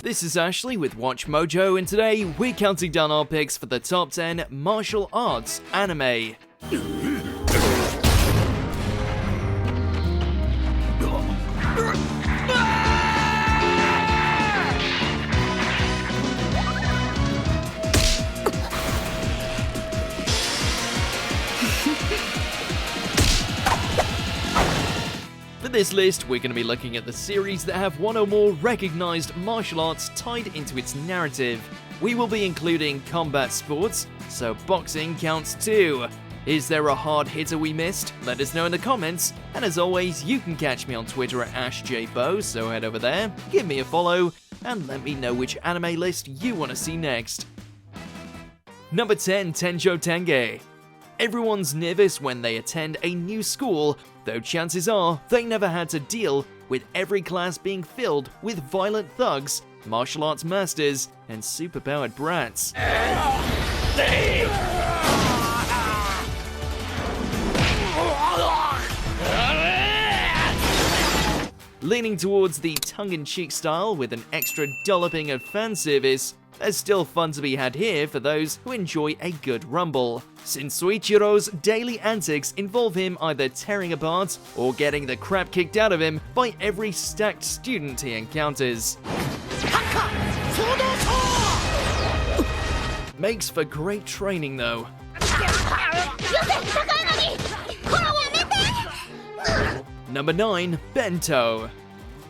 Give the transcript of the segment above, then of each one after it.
This is Ashley with Watch Mojo, and today we're counting down our picks for the top 10 martial arts anime. For this list, we're going to be looking at the series that have one or more recognized martial arts tied into its narrative. We will be including combat sports, so boxing counts too. Is there a hard hitter we missed? Let us know in the comments, and as always, you can catch me on Twitter at AshJBo, so head over there, give me a follow, and let me know which anime list you want to see next. Number 10, Tenchotengae. Everyone's nervous when they attend a new school, though chances are they never had to deal with every class being filled with violent thugs, martial arts masters, and superpowered brats. Leaning towards the tongue-in-cheek style with an extra dolloping of fan service, there's still fun to be had here for those who enjoy a good rumble, since Soichiro's daily antics involve him either tearing apart or getting the crap kicked out of him by every stacked student he encounters. Makes for great training though. Number 9, Bento.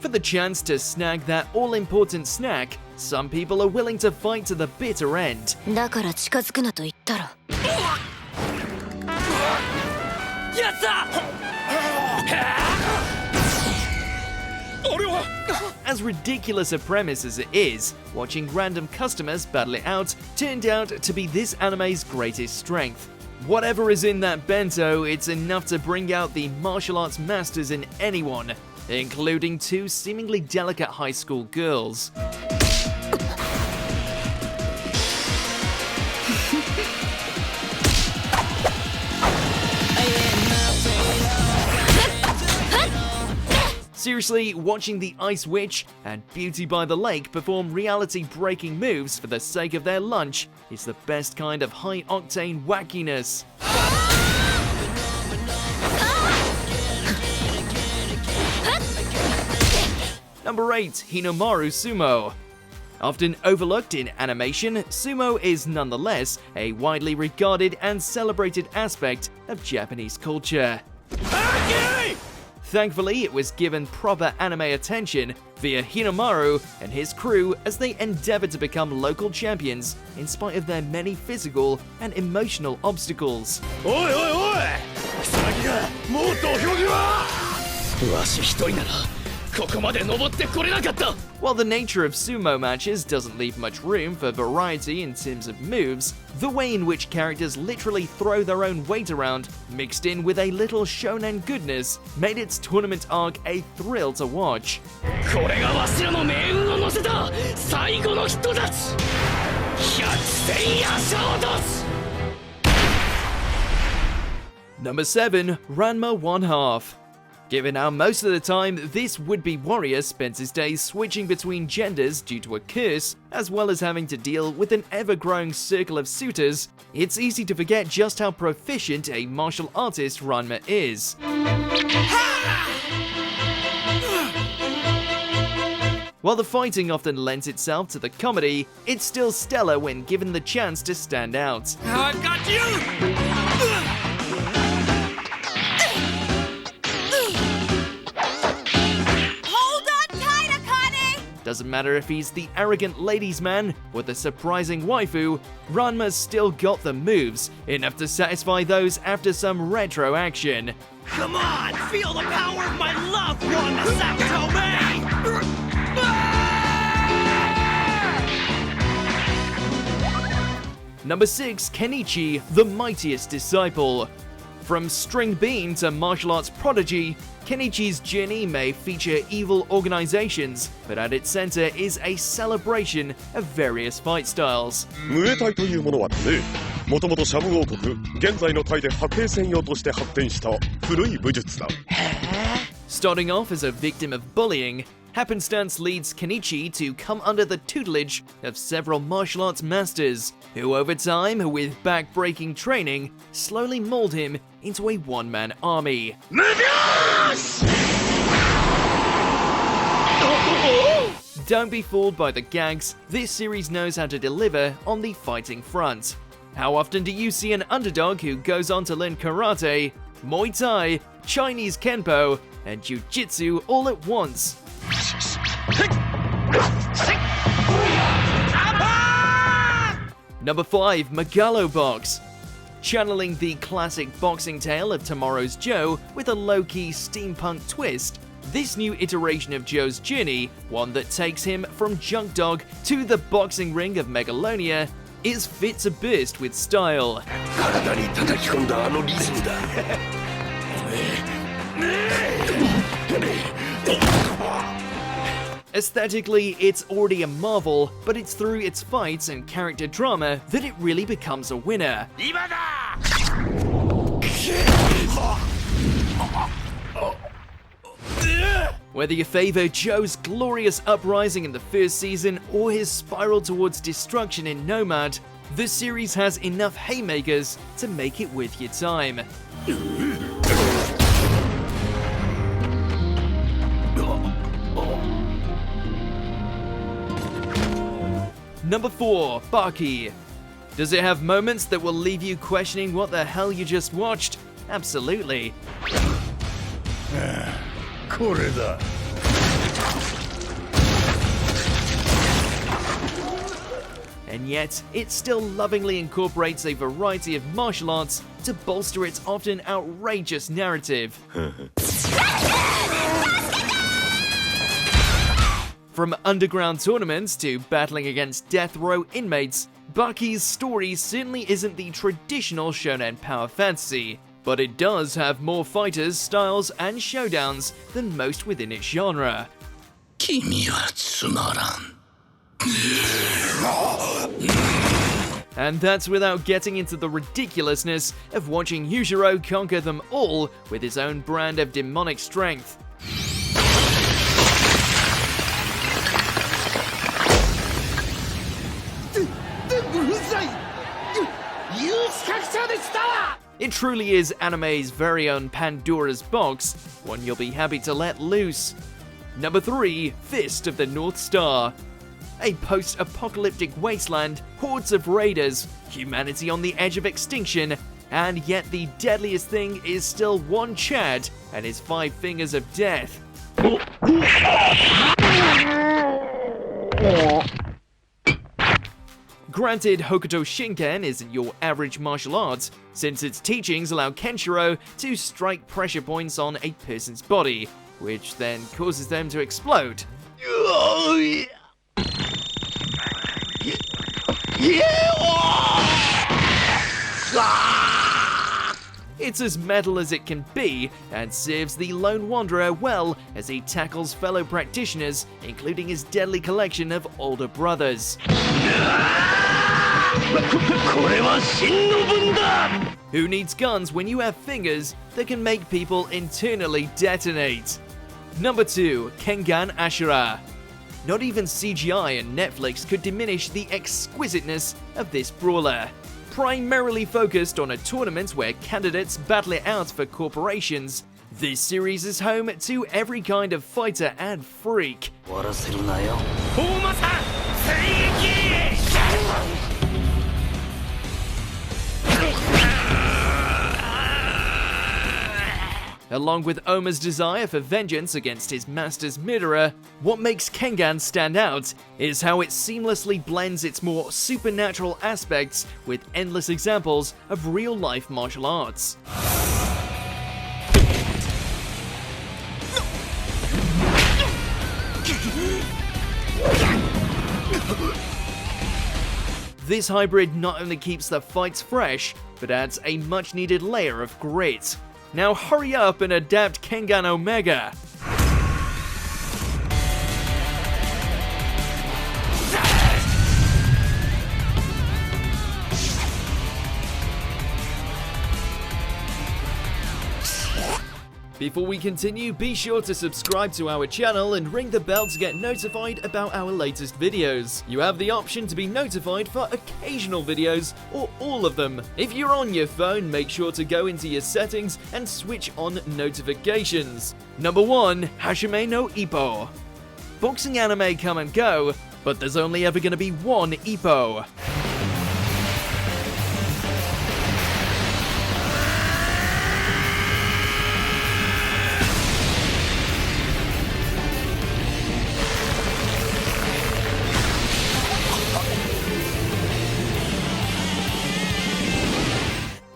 For the chance to snag that all-important snack, some people are willing to fight to the bitter end. As ridiculous a premise as it is, watching random customers battle it out turned out to be this anime's greatest strength. Whatever is in that bento, it's enough to bring out the martial arts masters in anyone, including two seemingly delicate high school girls. Seriously, watching the Ice Witch and Beauty by the Lake perform reality-breaking moves for the sake of their lunch is the best kind of high-octane wackiness. Number 8, Hinomaru Sumo. Often overlooked in animation, sumo is nonetheless a widely regarded and celebrated aspect of Japanese culture. Thankfully, it was given proper anime attention via Hinomaru and his crew as they endeavored to become local champions in spite of their many physical and emotional obstacles. While the nature of sumo matches doesn't leave much room for variety in terms of moves, the way in which characters literally throw their own weight around, mixed in with a little shonen goodness, made its tournament arc a thrill to watch. Number 7, Ranma 1/2. Given how most of the time this would-be warrior spends his days switching between genders due to a curse, as well as having to deal with an ever-growing circle of suitors, it's easy to forget just how proficient a martial artist Ranma is. While the fighting often lends itself to the comedy, it's still stellar when given the chance to stand out. I've got you! Doesn't matter if he's the arrogant ladies' man or the surprising waifu, Ranma's still got the moves, enough to satisfy those after some retro action. Come on, feel the power of my love, Ranma Sakutome! Number 6, Kenichi, the mightiest disciple. From string bean to martial arts prodigy, Kenichi's journey may feature evil organizations, but at its center is a celebration of various fight styles. ムエタイというものはね、もともとシャム王国、現在のタイで白兵専用として発展した古い武術だ。Starting off as a victim of bullying, happenstance leads Kenichi to come under the tutelage of several martial arts masters, who over time, with back-breaking training, slowly mold him into a one-man army. Don't be fooled by the gags, this series knows how to deliver on the fighting front. How often do you see an underdog who goes on to learn karate, Muay Thai, Chinese Kenpo, and Jiu-Jitsu all at once? Number 5. McGallo Box. Channeling the classic boxing tale of tomorrow's Joe with a low-key steampunk twist, this new iteration of Joe's journey, one that takes him from junk dog to the boxing ring of Megalonia, is fit to burst with style. Aesthetically, it's already a marvel, but it's through its fights and character drama that it really becomes a winner. Whether you favor Joe's glorious uprising in the first season or his spiral towards destruction in Nomad, this series has enough haymakers to make it worth your time. Number 4. Baki. Does it have moments that will leave you questioning what the hell you just watched? Absolutely. And yet, it still lovingly incorporates a variety of martial arts to bolster its often outrageous narrative. From underground tournaments to battling against death row inmates, Baki's story certainly isn't the traditional shonen power fantasy, but it does have more fighters, styles, and showdowns than most within its genre. And that's without getting into the ridiculousness of watching Yujiro conquer them all with his own brand of demonic strength. It truly is anime's very own Pandora's box, one you'll be happy to let loose. Number 3. Fist of the North Star. A post-apocalyptic wasteland, hordes of raiders, humanity on the edge of extinction, and yet the deadliest thing is still one Chad and his 5 fingers of death. Granted, Hokuto Shinken isn't your average martial arts, since its teachings allow Kenshiro to strike pressure points on a person's body, which then causes them to explode. It's as metal as it can be, and serves the Lone Wanderer well as he tackles fellow practitioners, including his deadly collection of older brothers. Who needs guns when you have fingers that can make people internally detonate? Number 2. Kengan Ashura. Not even CGI and Netflix could diminish the exquisiteness of this brawler. Primarily focused on a tournament where candidates battle it out for corporations, this series is home to every kind of fighter and freak. Along with Oma's desire for vengeance against his master's murderer, what makes Kengan stand out is how it seamlessly blends its more supernatural aspects with endless examples of real-life martial arts. This hybrid not only keeps the fights fresh, but adds a much-needed layer of grit. Now hurry up and adapt Kengan Omega! Before we continue, be sure to subscribe to our channel and ring the bell to get notified about our latest videos. You have the option to be notified for occasional videos or all of them. If you're on your phone, make sure to go into your settings and switch on notifications. Number 1. Hashimono Ippo. Boxing anime come and go, but there's only ever gonna be one Ippo.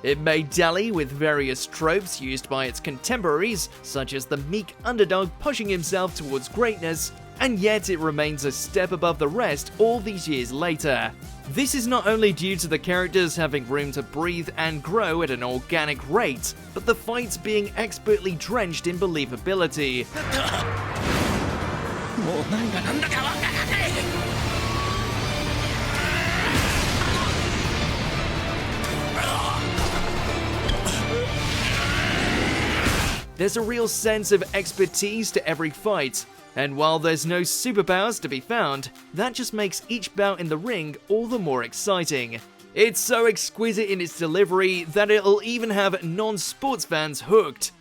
It may dally with various tropes used by its contemporaries, such as the meek underdog pushing himself towards greatness, and yet it remains a step above the rest all these years later. This is not only due to the characters having room to breathe and grow at an organic rate, but the fights being expertly drenched in believability. There's a real sense of expertise to every fight, and while there's no superpowers to be found, that just makes each bout in the ring all the more exciting. It's so exquisite in its delivery that it'll even have non-sports fans hooked.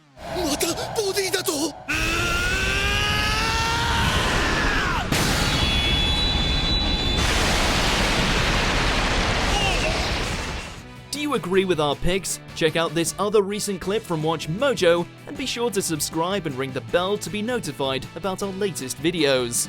Do you agree with our picks? Check out this other recent clip from WatchMojo and be sure to subscribe and ring the bell to be notified about our latest videos.